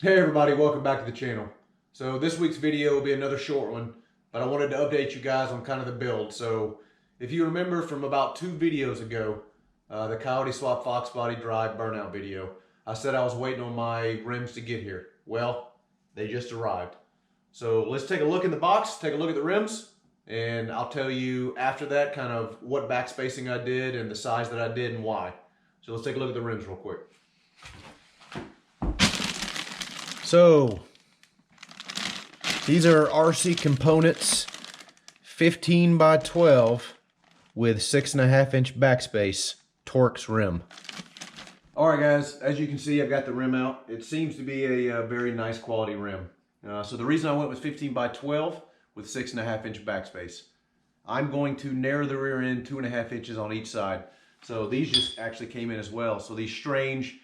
Hey everybody, welcome back to the channel. So this week's video will be another short one, but I wanted to update you guys on kind of the build. So if you remember from about 2 videos ago, the Coyote Swap Fox Body Drive burnout video, I said I was waiting on my rims to get here. Well, they just arrived. So let's take a look in the box, take a look at the rims, and I'll tell you after that kind of what backspacing I did and the size that I did and why. So let's take a look at the rims real quick. So these are RC components, 15 by 12 with 6.5 inch backspace, Torx rim. All right guys, as you can see, I've got the rim out. It seems to be a very nice quality rim. So the reason I went with 15 by 12 with 6.5 inch backspace. I'm going to narrow the rear end 2.5 inches on each side. So these just actually came in as well. So these strange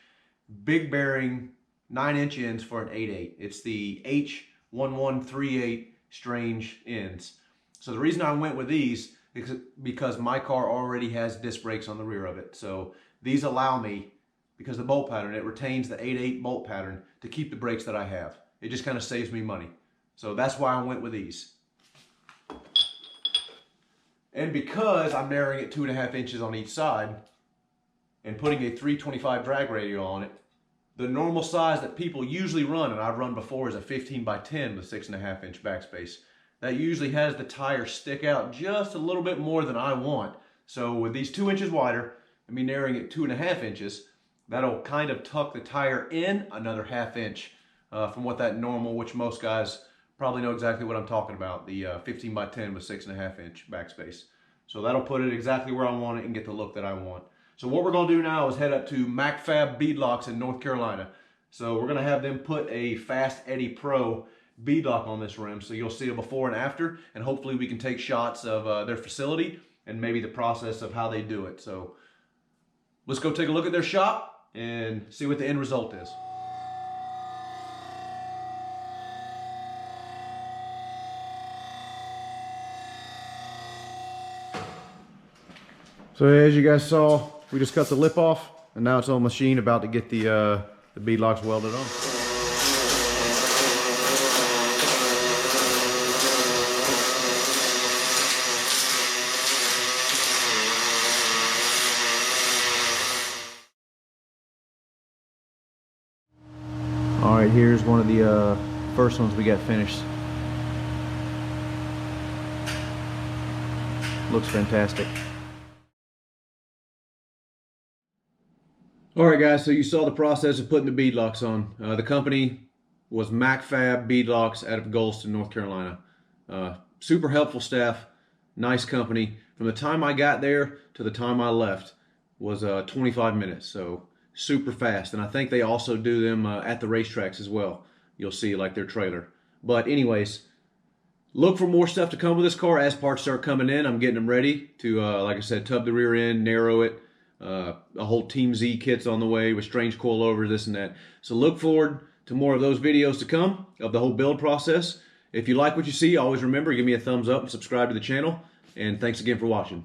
big bearing 9-inch ends for an 8.8. It's the H1138 strange ends. So the reason I went with these is because my car already has disc brakes on the rear of it. So these allow me, because the bolt pattern, it retains the 8.8 bolt pattern to keep the brakes that I have. It just kind of saves me money. So that's why I went with these. And because I'm narrowing it 2.5 inches on each side and putting a 325 drag radial on it, the normal size that people usually run, and I've run before, is a 15 by 10 with 6.5 inch backspace. That usually has the tire stick out just a little bit more than I want. So with these 2 inches wider and me narrowing it 2.5 inches, that'll kind of tuck the tire in another 1/2 inch from what that normal, which most guys probably know exactly what I'm talking about, the 15 by 10 with 6.5 inch backspace. So that'll put it exactly where I want it and get the look that I want. So what we're going to do now is head up to MacFab beadlocks in North Carolina. So we're going to have them put a Fast Eddie Pro beadlock on this rim, so you'll see a before and after, and hopefully we can take shots of their facility and maybe the process of how they do it. So let's go take a look at their shop and see what the end result is. So as you guys saw, we just cut the lip off, and now it's on machine about to get the beadlocks welded on. All right, here's one of the first ones we got finished. Looks fantastic. All right guys, so you saw the process of putting the beadlocks on. The company was MacFab Beadlocks out of Goldston, North Carolina. Super helpful staff, nice company. From the time I got there to the time I left was 25 minutes, so super fast. And I think they also do them at the racetracks as well. You'll see like their trailer. But anyways, look for more stuff to come with this car as parts start coming in. I'm getting them ready to, like I said, tub the rear end, narrow it. A whole Team Z kit's on the way with strange coilovers, this and that. So look forward to more of those videos to come of the whole build process. If you like what you see, always remember, give me a thumbs up and subscribe to the channel. And thanks again for watching.